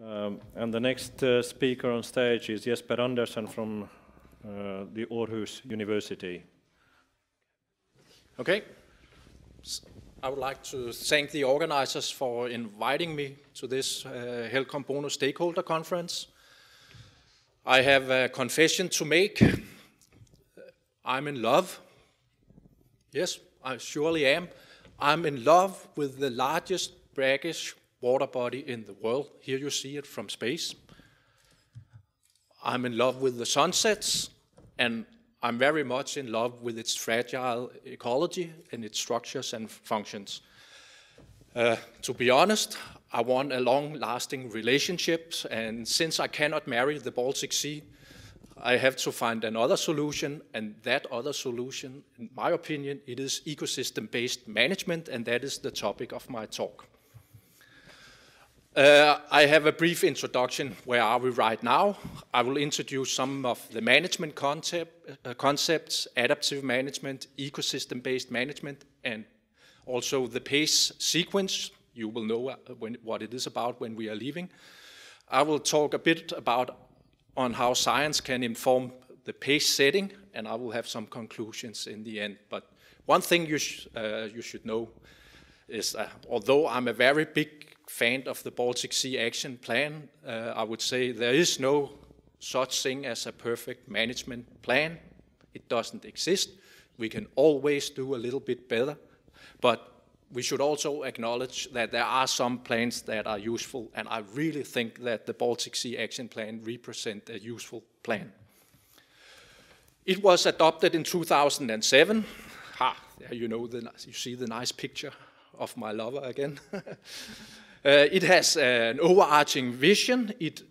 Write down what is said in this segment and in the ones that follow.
And the next speaker on stage is Jesper Andersen from the Aarhus University. Okay. I would like to thank the organizers for inviting me to this HELCOM-BONUS Stakeholder Conference. I have a confession to make. I'm in love. Yes, I surely am. I'm in love with the largest brackish water body in the world. Here you see it from space. I'm in love with the sunsets, and I'm very much in love with its fragile ecology and its structures and functions. To be honest, I want a long-lasting relationship, and since I cannot marry the Baltic Sea, I have to find another solution, and that other solution, in my opinion, it is ecosystem-based management, and that is the topic of my talk. I have a brief introduction. Where are we right now? I will introduce some of the management concepts, adaptive management, ecosystem-based management, and also the PACE sequence. You will know what it is about when we are leaving. I will talk a bit on how science can inform the PACE setting, and I will have some conclusions in the end. But one thing you should know is although I'm a very big fan of the Baltic Sea Action Plan, I would say there is no such thing as a perfect management plan. It doesn't exist. We can always do a little bit better, but we should also acknowledge that there are some plans that are useful, and I really think that the Baltic Sea Action Plan represents a useful plan. It was adopted in 2007. There you see the nice picture of my lover again. It has an overarching vision. It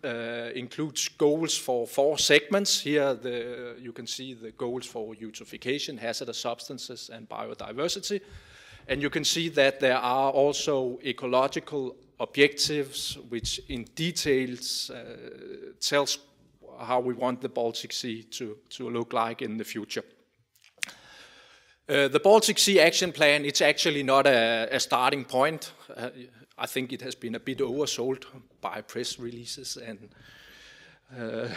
includes goals for 4 segments. Here you can see the goals for eutrophication, hazardous substances, and biodiversity. And you can see that there are also ecological objectives, which in details tells how we want the Baltic Sea to look like in the future. The Baltic Sea Action Plan, it's actually not a starting point. I think it has been a bit oversold by press releases and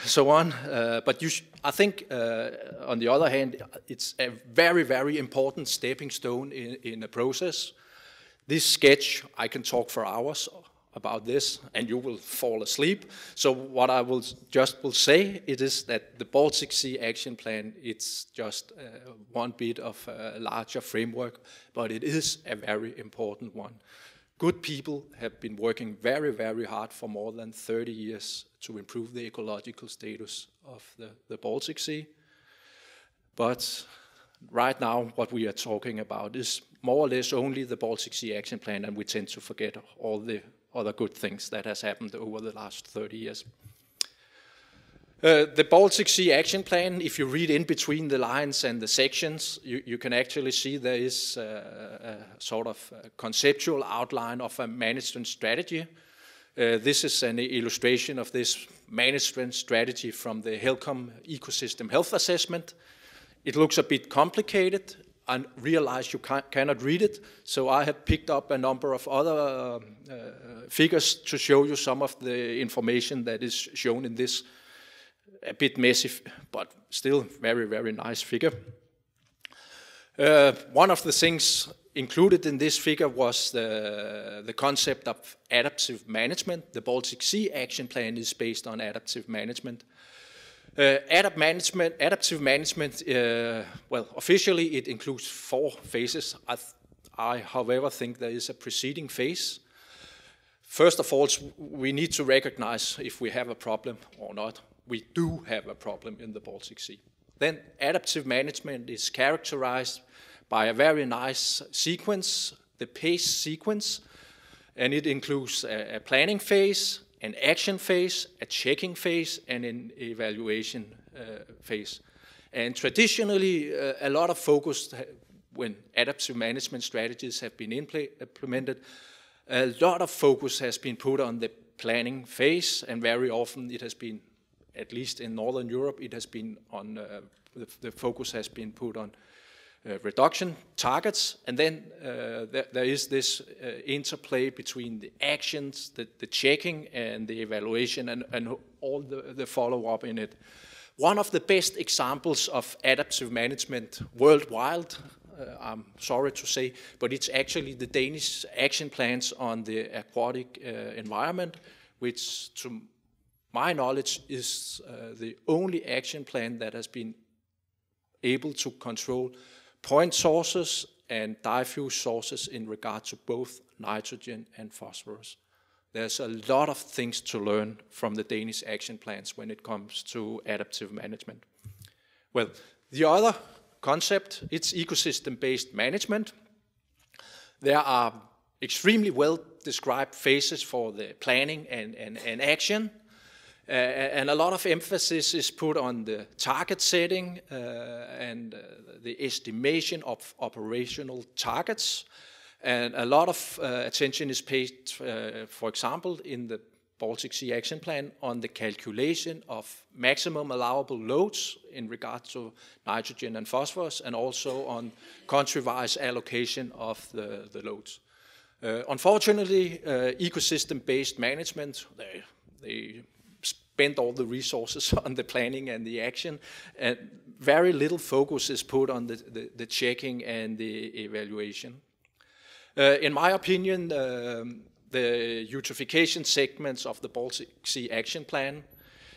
so on. But I think, on the other hand, it's a very, very important stepping stone in a process. This sketch, I can talk for hours about this, and you will fall asleep. So what I will say, it is that the Baltic Sea Action Plan, it's just one bit of a larger framework, but it is a very important one. Good people have been working very, very hard for more than 30 years to improve the ecological status of the Baltic Sea. But right now, what we are talking about is more or less only the Baltic Sea Action Plan, and we tend to forget all the other good things that has happened over the last 30 years. The Baltic Sea Action Plan, if you read in between the lines and the sections, you can actually see there is a sort of conceptual outline of a management strategy. This is an illustration of this management strategy from the HELCOM Ecosystem Health Assessment. It looks a bit complicated. I realize you cannot read it, so I have picked up a number of other figures to show you some of the information that is shown in this a bit messy, but still very, very nice figure. One of the things included in this figure was the concept of adaptive management. The Baltic Sea Action Plan is based on adaptive management. Adaptive management, well, officially it includes 4 phases. I, however, think there is a preceding phase. First of all, we need to recognize if we have a problem or not. We do have a problem in the Baltic Sea. Then adaptive management is characterized by a very nice sequence, the PACE sequence, and it includes a planning phase, an action phase, a checking phase, and an evaluation phase. And traditionally, a lot of focus, when adaptive management strategies have been implemented, a lot of focus has been put on the planning phase, and very often it has been, at least in Northern Europe, it has been on, the focus has been put on reduction targets, and then there is this interplay between the actions, the checking, and the evaluation, and all the follow-up in it. One of the best examples of adaptive management worldwide, I'm sorry to say, but it's actually the Danish action plans on the aquatic environment, which to my knowledge is the only action plan that has been able to control point sources and diffuse sources in regard to both nitrogen and phosphorus. There's a lot of things to learn from the Danish action plans when it comes to adaptive management. Well, the other concept, it's ecosystem-based management. There are extremely well described phases for the planning and action. And a lot of emphasis is put on the target setting and the estimation of operational targets. And a lot of attention is paid, for example, in the Baltic Sea Action Plan on the calculation of maximum allowable loads in regard to nitrogen and phosphorus, and also on country-wise allocation of the loads. Unfortunately, ecosystem-based management, they spend all the resources on the planning and the action, and very little focus is put on the checking and the evaluation. In my opinion, the eutrophication segments of the Baltic Sea Action Plan,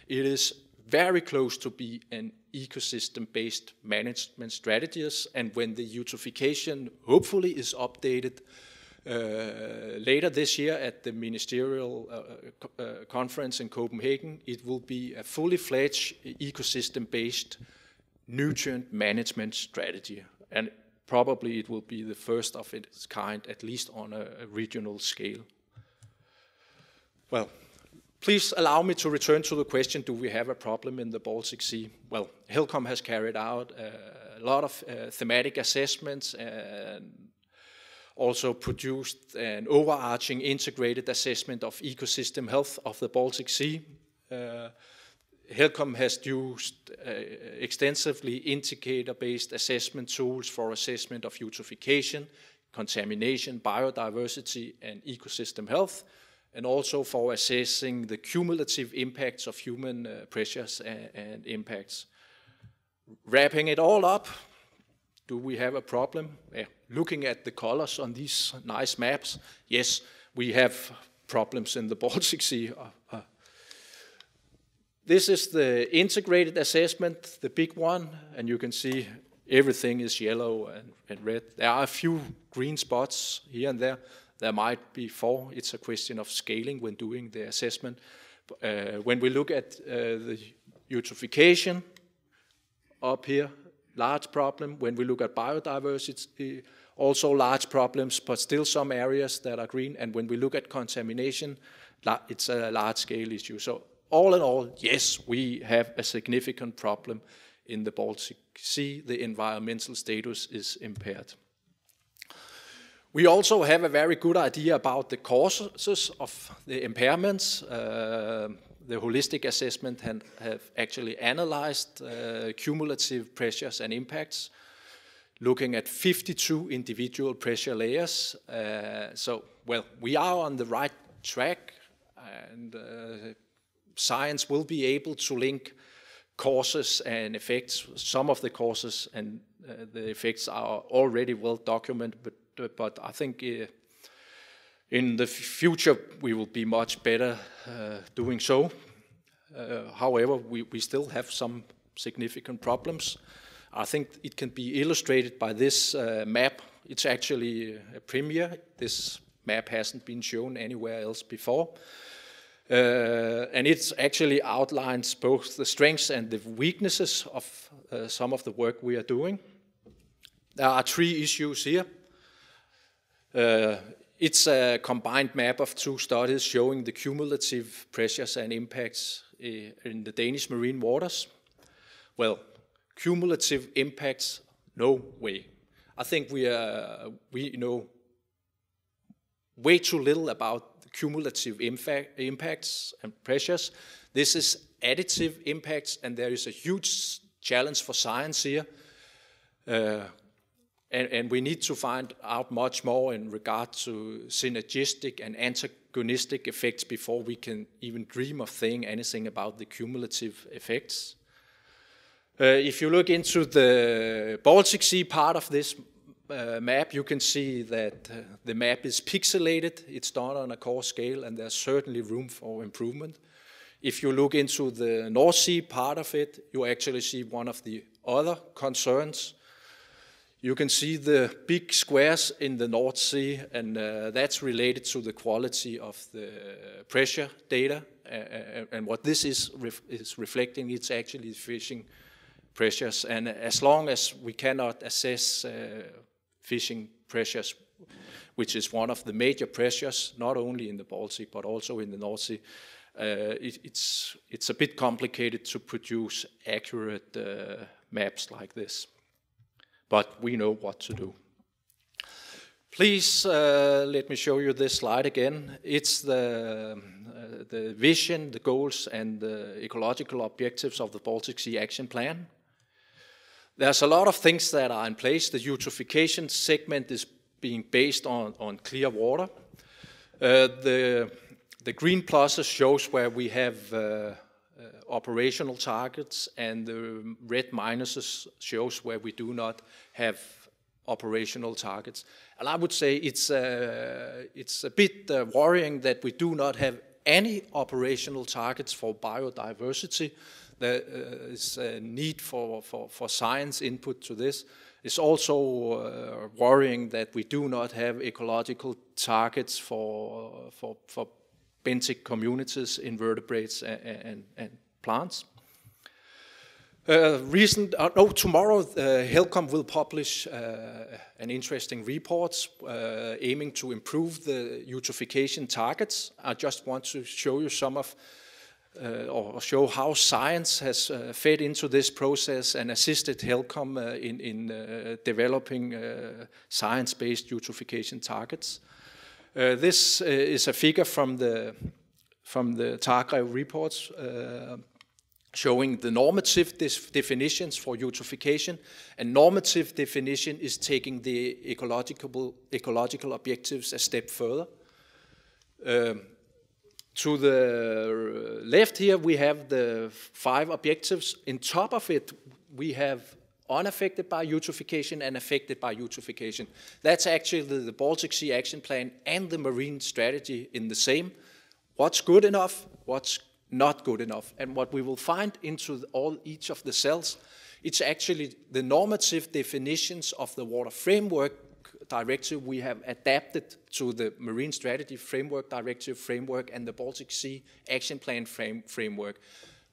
it is very close to be an ecosystem-based management strategies, and when the eutrophication hopefully is updated later this year at the ministerial conference in Copenhagen, it will be a fully fledged ecosystem-based nutrient management strategy. And probably it will be the first of its kind, at least on a regional scale. Well, please allow me to return to the question, do we have a problem in the Baltic Sea? Well, HELCOM has carried out a lot of thematic assessments and also produced an overarching integrated assessment of ecosystem health of the Baltic Sea. HELCOM has used extensively indicator-based assessment tools for assessment of eutrophication, contamination, biodiversity, and ecosystem health, and also for assessing the cumulative impacts of human pressures and impacts. Wrapping it all up, do we have a problem? Yeah. Looking at the colors on these nice maps, yes, we have problems in the Baltic Sea. This is the integrated assessment, the big one, and you can see everything is yellow and red. There are a few green spots here and there. There might be 4. It's a question of scaling when doing the assessment. When we look at the eutrophication up here, large problem. When we look at biodiversity, also large problems, but still some areas that are green. And when we look at contamination, it's a large-scale issue. So all in all, yes, we have a significant problem in the Baltic Sea. The environmental status is impaired. We also have a very good idea about the causes of the impairments. The holistic assessment have actually analyzed cumulative pressures and impacts, looking at 52 individual pressure layers. So, well, we are on the right track, and science will be able to link causes and effects. Some of the causes and the effects are already well documented, but I think in the future we will be much better doing so. However, we still have some significant problems. I think it can be illustrated by this map. It's actually a premiere. This map hasn't been shown anywhere else before. And it actually outlines both the strengths and the weaknesses of some of the work we are doing. There are 3 issues here. It's a combined map of 2 studies showing the cumulative pressures and impacts in the Danish marine waters. Well, cumulative impacts, no way. I think we know way too little about the cumulative impacts and pressures. This is additive impacts, and there is a huge challenge for science here. And we need to find out much more in regard to synergistic and antagonistic effects before we can even dream of saying anything about the cumulative effects. If you look into the Baltic Sea part of this map, you can see that the map is pixelated. It's done on a coarse scale, and there's certainly room for improvement. If you look into the North Sea part of it, you actually see one of the other concerns. You can see the big squares in the North Sea, and that's related to the quality of the pressure data. And what this is reflecting, it's actually fishing pressures. And as long as we cannot assess fishing pressures, which is one of the major pressures, not only in the Baltic, but also in the North Sea, it's a bit complicated to produce accurate maps like this. But we know what to do. Please let me show you this slide again. It's the vision, the goals, and the ecological objectives of the Baltic Sea Action Plan. There's a lot of things that are in place. The eutrophication segment is being based on clear water. The green pluses shows where we have operational targets, and the red minuses shows where we do not have operational targets. And I would say it's a bit worrying that we do not have any operational targets for biodiversity. There is a need for science input to this. It's also worrying that we do not have ecological targets for benthic communities, invertebrates, and plants. Tomorrow HELCOM will publish an interesting report aiming to improve the eutrophication targets. I just want to show you some of or show how science has fed into this process and assisted HELCOM in developing science-based eutrophication targets. This is a figure from the Targrave reports showing the normative definitions for eutrophication. And normative definition is taking the ecological objectives a step further. To the left here, we have the 5 objectives. In top of it, we have unaffected by eutrophication and affected by eutrophication. That's actually the Baltic Sea Action Plan and the marine strategy in the same. What's good enough, what's not good enough. And what we will find into each of the cells, it's actually the normative definitions of the Water Framework Directive we have adapted to the Marine Strategy Framework Directive framework and the Baltic Sea Action Plan framework.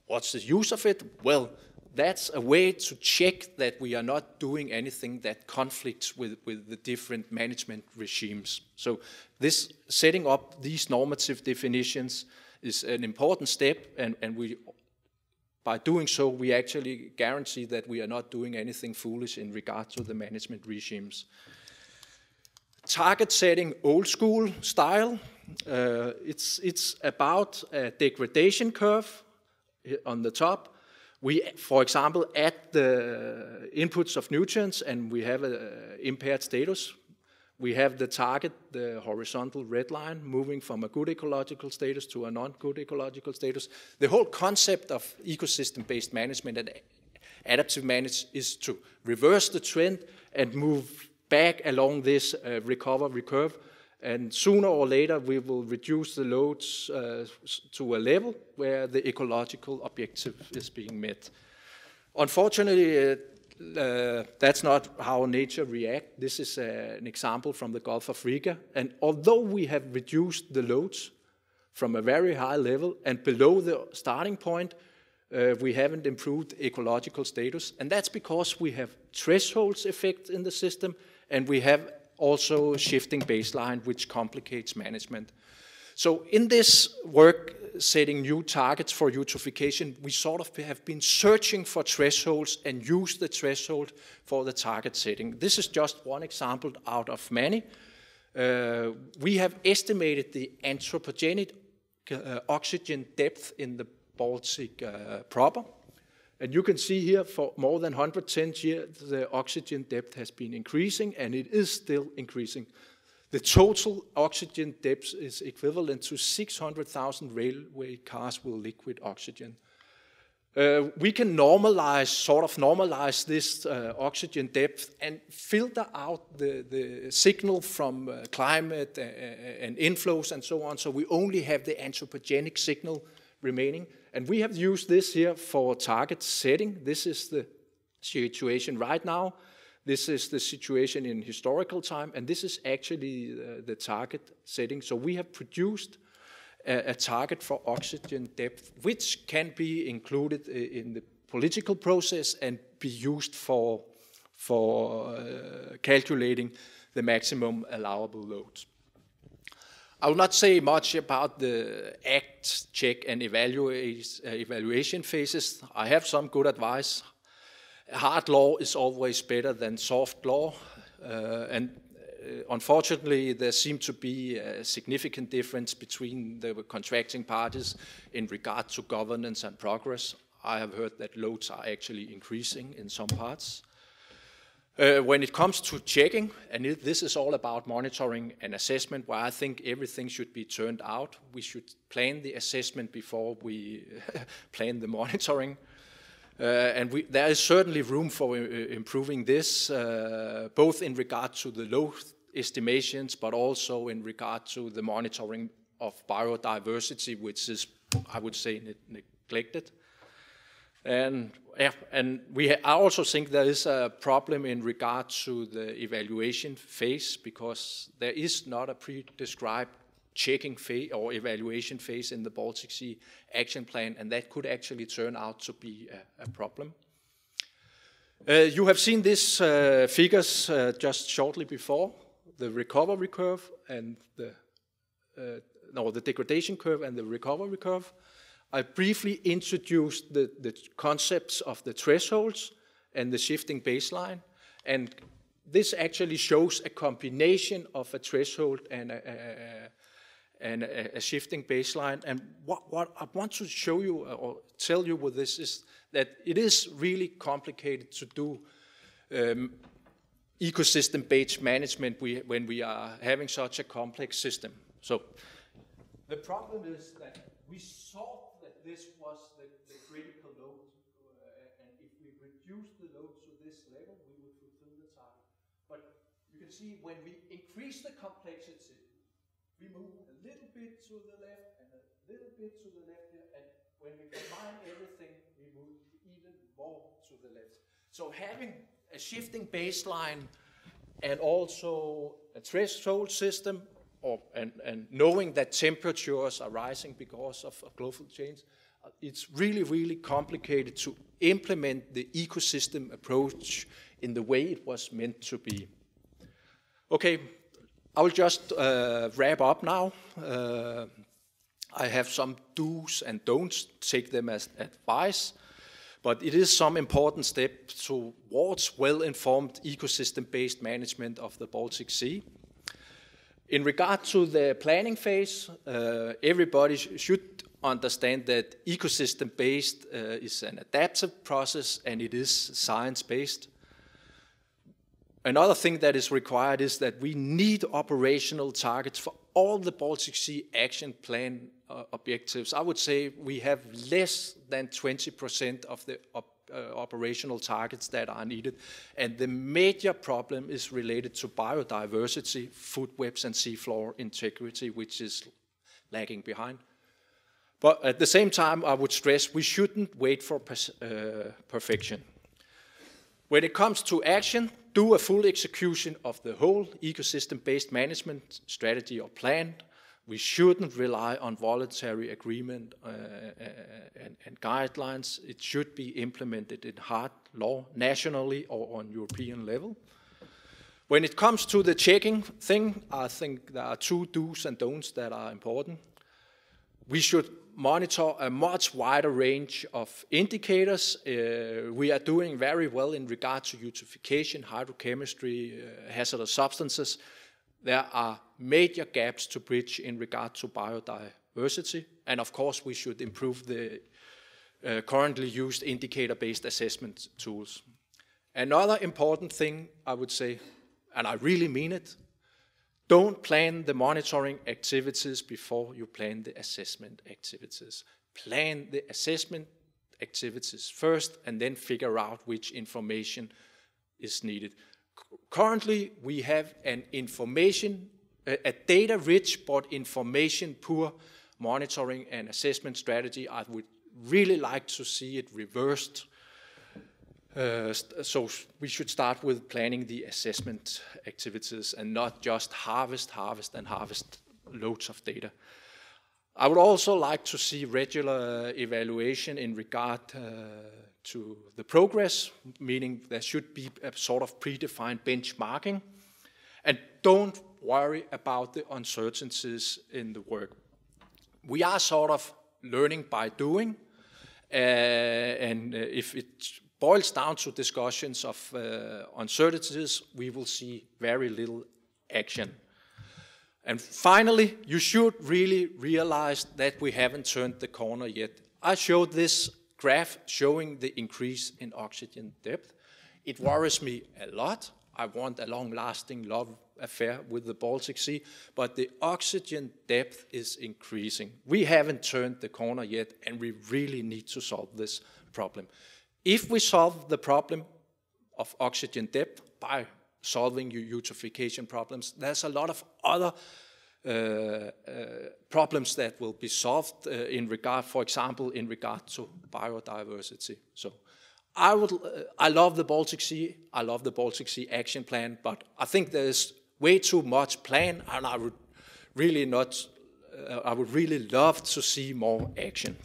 What's the use of it? Well, that's a way to check that we are not doing anything that conflicts with the different management regimes. So this setting up these normative definitions is an important step, and by doing so, we actually guarantee that we are not doing anything foolish in regard to the management regimes. Target setting, old school style. It's about a degradation curve on the top. We, for example, add the inputs of nutrients and we have an impaired status. We have the target, the horizontal red line, moving from a good ecological status to a non-good ecological status. The whole concept of ecosystem-based management and adaptive management is to reverse the trend and move back along this recovery curve. And sooner or later, we will reduce the loads to a level where the ecological objective is being met. Unfortunately, that's not how nature reacts. This is an example from the Gulf of Riga. And although we have reduced the loads from a very high level and below the starting point, we haven't improved ecological status. And that's because we have thresholds effect in the system, and we have also shifting baseline, which complicates management. So in this work, setting new targets for eutrophication, we sort of have been searching for thresholds and use the threshold for the target setting. This is just one example out of many. We have estimated the anthropogenic oxygen depth in the Baltic proper. And you can see here for more than 110 years, the oxygen depth has been increasing, and it is still increasing. The total oxygen depth is equivalent to 600,000 railway cars with liquid oxygen. We can normalize this oxygen depth and filter out the signal from climate and inflows and so on, so we only have the anthropogenic signal remaining. And we have used this here for target setting. This is the situation right now. This is the situation in historical time, and this is actually the target setting. So we have produced a target for oxygen depth, which can be included in the political process and be used for calculating the maximum allowable loads. I will not say much about the act, check, and evaluation phases. I have some good advice. Hard law is always better than soft law, unfortunately, there seems to be a significant difference between the contracting parties in regard to governance and progress. I have heard that loads are actually increasing in some parts. When it comes to checking, and this is all about monitoring and assessment, where I think everything should be turned out. We should plan the assessment before we plan the monitoring. There is certainly room for improving this, both in regard to the load estimations, but also in regard to the monitoring of biodiversity, which is, I would say, neglected. I also think there is a problem in regard to the evaluation phase, because there is not a pre-described checking phase or evaluation phase in the Baltic Sea action plan, and that could actually turn out to be a problem. You have seen these figures just shortly before, the recovery curve and the degradation curve and the recovery curve. I briefly introduced the concepts of the thresholds and the shifting baseline, and this actually shows a combination of a threshold and a shifting baseline. And what I want to show you or tell you with this is that it is really complicated to do ecosystem-based management when we are having such a complex system. So the problem is that we saw that this was the critical load, and if we reduce the load to this level, we would fulfill the target. But you can see when we increase the complexity, we move a little bit to the left and a little bit to the left here, and when we combine everything, we move even more to the left. So having a shifting baseline and also a threshold system, and knowing that temperatures are rising because of global change, it's really, really complicated to implement the ecosystem approach in the way it was meant to be. Okay, I will just wrap up now. I have some do's and don'ts, take them as advice, but it is some important step towards well-informed ecosystem-based management of the Baltic Sea. In regard to the planning phase, everybody should understand that ecosystem-based is an adaptive process, and it is science-based. Another thing that is required is that we need operational targets for all the Baltic Sea Action Plan objectives. I would say we have less than 20% of the operational targets that are needed. And the major problem is related to biodiversity, food webs, and seafloor integrity, which is lagging behind. But at the same time, I would stress we shouldn't wait for perfection. When it comes to action, do a full execution of the whole ecosystem-based management strategy or plan. We shouldn't rely on voluntary agreement and guidelines. It should be implemented in hard law nationally or on European level. When it comes to the checking thing, I think there are two do's and don'ts that are important. We should monitor a much wider range of indicators. We are doing very well in regard to eutrophication, hydrochemistry, hazardous substances. There are major gaps to bridge in regard to biodiversity. And of course, we should improve the currently used indicator-based assessment tools. Another important thing I would say, and I really mean it, don't plan the monitoring activities before you plan the assessment activities. Plan the assessment activities first and then figure out which information is needed. Currently, we have a data-rich but information-poor monitoring and assessment strategy. I would really like to see it reversed. So we should start with planning the assessment activities and not just harvest loads of data. I would also like to see regular evaluation in regard to the progress, meaning there should be a sort of predefined benchmarking. And don't worry about the uncertainties in the work. We are sort of learning by doing, and if it boils down to discussions of uncertainties, we will see very little action. And finally, you should really realize that we haven't turned the corner yet. I showed this graph showing the increase in oxygen depth. It worries me a lot. I want a long-lasting love affair with the Baltic Sea, but the oxygen depth is increasing. We haven't turned the corner yet, and we really need to solve this problem. If we solve the problem of oxygen depth by solving eutrophication problems, there's a lot of other problems that will be solved in regard, for example, in regard to biodiversity. So I love the Baltic Sea. I love the Baltic Sea Action Plan, but I think there's way too much plan, and I would really love to see more action.